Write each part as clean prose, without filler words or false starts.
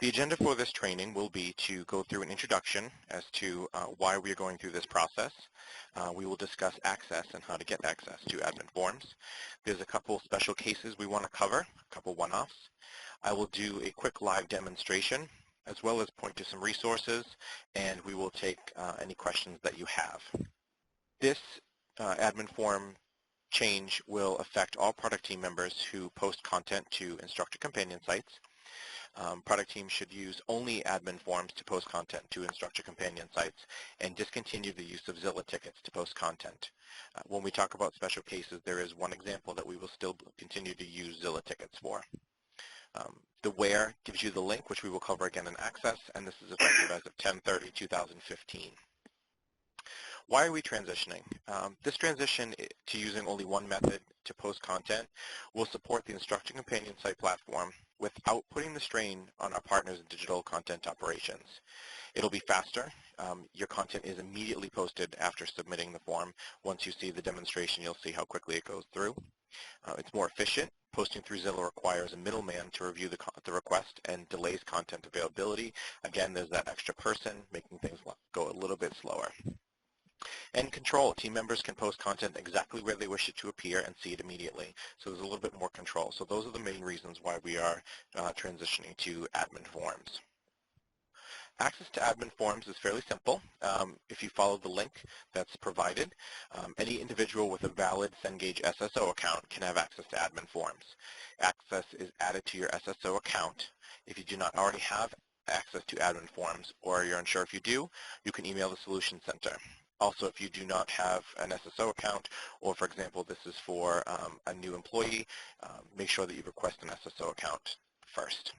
The agenda for this training will be to go through an introduction as to why we are going through this process. We will discuss access and how to get access to admin forms. There's a couple special cases we want to cover, a couple one-offs. I will do a quick live demonstration as well as point to some resources, and we will take any questions that you have. This admin form change will affect all product team members who post content to Instructor Companion Sites. Product teams should use only admin forms to post content to Instructor Companion Sites and discontinue the use of Zilla tickets to post content. When we talk about special cases, there is one example that we will still continue to use Zilla tickets for. The where gives you the link, which we will cover again in Access, and this is effective as of 10/30/2015. Why are we transitioning? This transition to using only one method to post content will support the Instructor Companion Site platform without putting the strain on our partners in digital content operations. It'll be faster. Your content is immediately posted after submitting the form. Once you see the demonstration, you'll see how quickly it goes through. It's more efficient. Posting through Zilla requires a middleman to review the request and delays content availability. Again, there's that extra person making things go a little bit slower. And control. Team members can post content exactly where they wish it to appear and see it immediately. So there's a little bit more control. So those are the main reasons why we are transitioning to admin forms. Access to admin forms is fairly simple. If you follow the link that's provided, any individual with a valid Cengage SSO account can have access to admin forms. Access is added to your SSO account. If you do not already have access to admin forms, or you're unsure if you do, you can email the Solution Center. Also, if you do not have an SSO account, or for example, this is for a new employee, make sure that you request an SSO account first.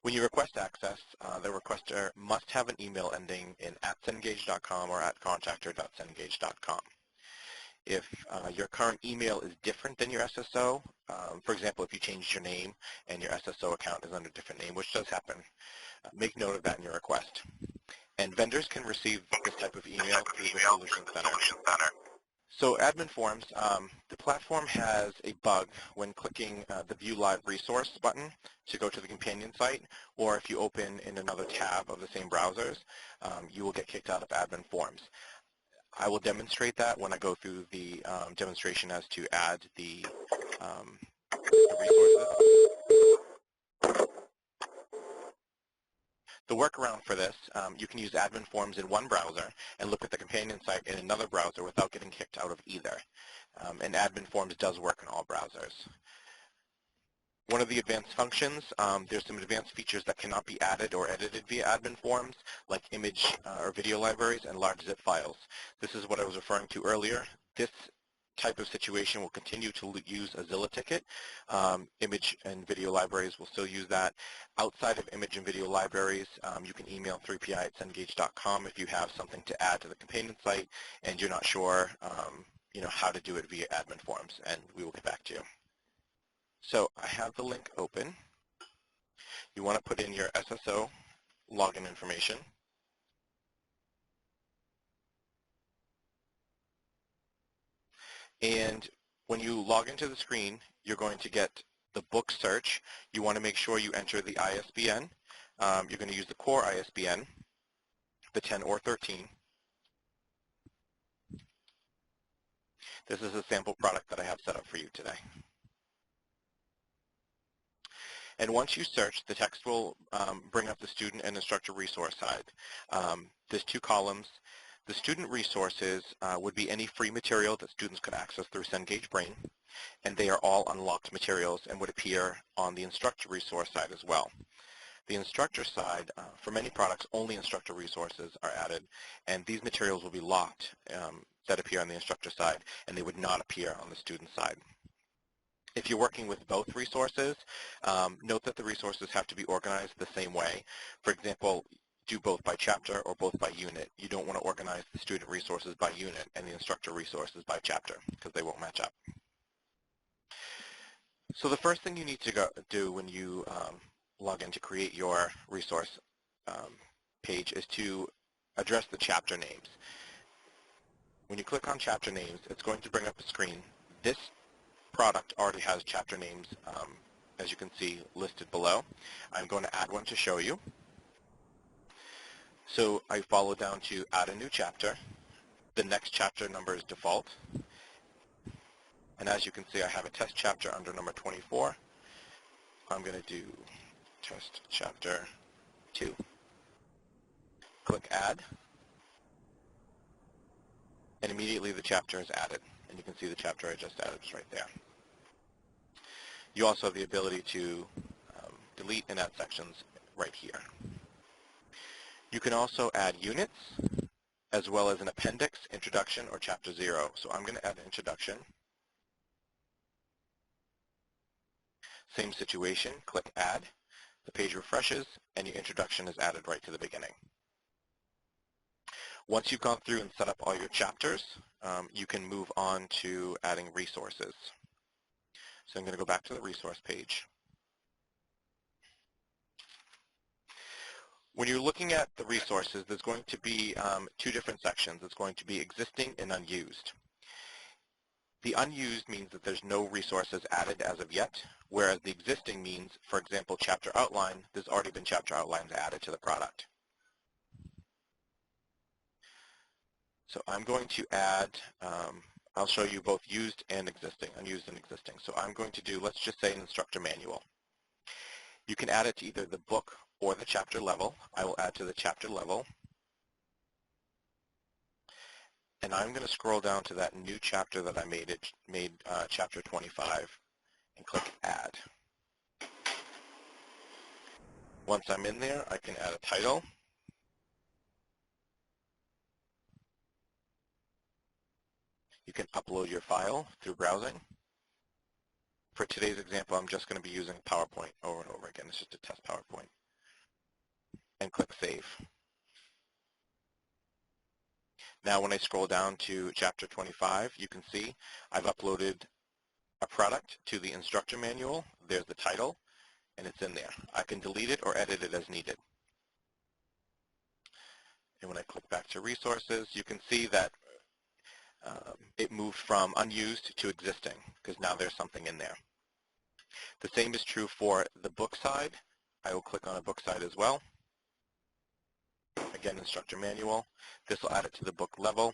When you request access, the requester must have an email ending in @cengage.com or @contractor.cengage.com. If your current email is different than your SSO, for example, if you changed your name and your SSO account is under a different name, which does happen, make note of that in your request. And vendors can receive this type of email through the Solution Center. So admin forms, the platform has a bug when clicking the View Live Resource button to go to the companion site, or if you open in another tab of the same browsers, you will get kicked out of admin forms. I will demonstrate that when I go through the demonstration as to add the resources. The workaround for this, you can use admin forms in one browser and look at the companion site in another browser without getting kicked out of either. And admin forms does work in all browsers. One of the advanced functions, there's some advanced features that cannot be added or edited via admin forms, like image or video libraries and large zip files. This is what I was referring to earlier. This type of situation will continue to use a Zilla ticket. Image and video libraries will still use that. Outside of image and video libraries, you can email 3pi@cengage.com if you have something to add to the companion site and you're not sure how to do it via admin forms, and we will get back to you. So I have the link open. You want to put in your SSO login information. And when you log into the screen, you're going to get the book search. You want to make sure you enter the ISBN. You're going to use the core ISBN, the 10 or 13. This is a sample product that I have set up for you today. And once you search, the text will bring up the student and instructor resource side. There's two columns. The student resources would be any free material that students could access through Cengage Brain, and they are all unlocked materials and would appear on the instructor resource side as well. The instructor side, for many products, only instructor resources are added, and these materials will be locked that appear on the instructor side, and they would not appear on the student side. If you're working with both resources, note that the resources have to be organized the same way. For example, do both by chapter or both by unit. You don't want to organize the student resources by unit and the instructor resources by chapter because they won't match up. So the first thing you need to do when you log in to create your resource page is to address the chapter names. When you click on chapter names, it's going to bring up a screen. This product already has chapter names as you can see listed below. I'm going to add one to show you. So I follow down to add a new chapter. The next chapter number is default. And as you can see, I have a test chapter under number 24. I'm going to do test chapter 2. Click add. And immediately the chapter is added. And you can see the chapter I just added is right there. You also have the ability to delete and add sections right here. You can also add units as well as an appendix, introduction, or chapter 0. So I'm going to add an introduction. Same situation, click add. The page refreshes and your introduction is added right to the beginning. Once you've gone through and set up all your chapters, you can move on to adding resources. So I'm going to go back to the resource page. When you're looking at the resources, there's going to be two different sections. It's going to be existing and unused. The unused means that there's no resources added as of yet, whereas the existing means, for example, chapter outline, there's already been chapter outlines added to the product. So I'm going to add, I'll show you both used and existing, unused and existing. So I'm going to do, let's just say an instructor manual. You can add it to either the book or the chapter level. I will add to the chapter level. And I'm going to scroll down to that new chapter that I made chapter 25, and click add. Once I'm in there, I can add a title. You can upload your file through browsing. For today's example, I'm just going to be using PowerPoint over and over again. It's just a test PowerPoint. And click Save. Now when I scroll down to chapter 25, you can see I've uploaded a product to the instructor manual. There's the title, and it's in there. I can delete it or edit it as needed. And when I click back to resources, you can see that it moved from unused to existing, because now there's something in there. The same is true for the book side. I will click on a book side as well. Again, instructor manual. This will add it to the book level.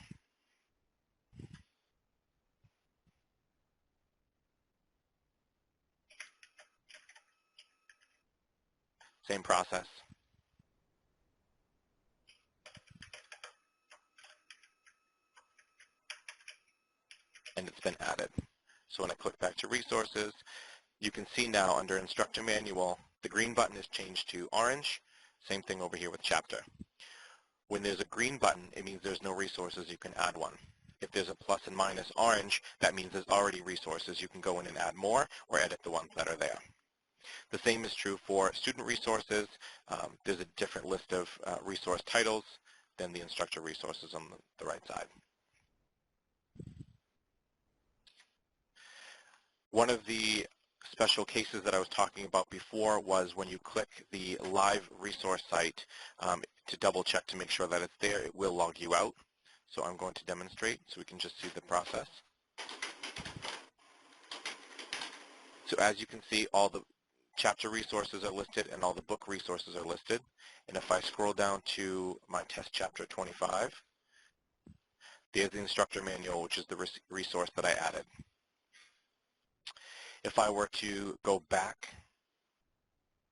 Same process. And it's been added. So when I click back to resources, you can see now under instructor manual, the green button is changed to orange. Same thing over here with chapter. When there's a green button, it means there's no resources, you can add one. If there's a plus and minus orange, that means there's already resources. You can go in and add more or edit the ones that are there. The same is true for student resources. There's a different list of resource titles than the instructor resources on the right side. One of the special cases that I was talking about before was when you click the live resource site to double check to make sure that it's there, it will log you out. So I'm going to demonstrate so we can just see the process. So as you can see, all the chapter resources are listed and all the book resources are listed. And if I scroll down to my test chapter 25, there's the instructor manual, which is the resource that I added. If I were to go back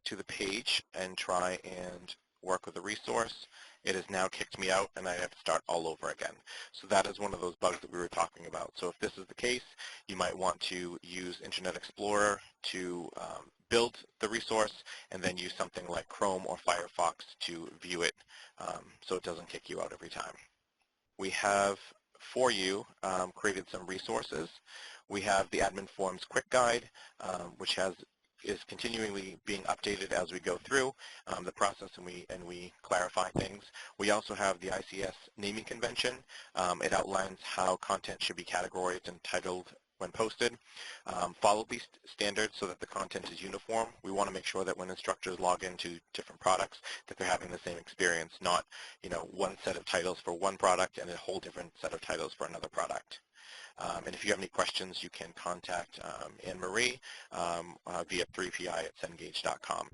to the page and try and work with a resource, it has now kicked me out and I have to start all over again. So that is one of those bugs that we were talking about. So if this is the case, you might want to use Internet Explorer to build the resource and then use something like Chrome or Firefox to view it so it doesn't kick you out every time. We have for you created some resources. We have the Admin Forms Quick Guide, which is continually being updated as we go through the process and we clarify things. We also have the ICS naming convention. It outlines how content should be categorized and titled when posted. Follow these standards so that the content is uniform. We want to make sure that when instructors log into different products that they're having the same experience, not one set of titles for one product and a whole different set of titles for another product. And if you have any questions, you can contact Anne-Marie via 3pi@cengage.com.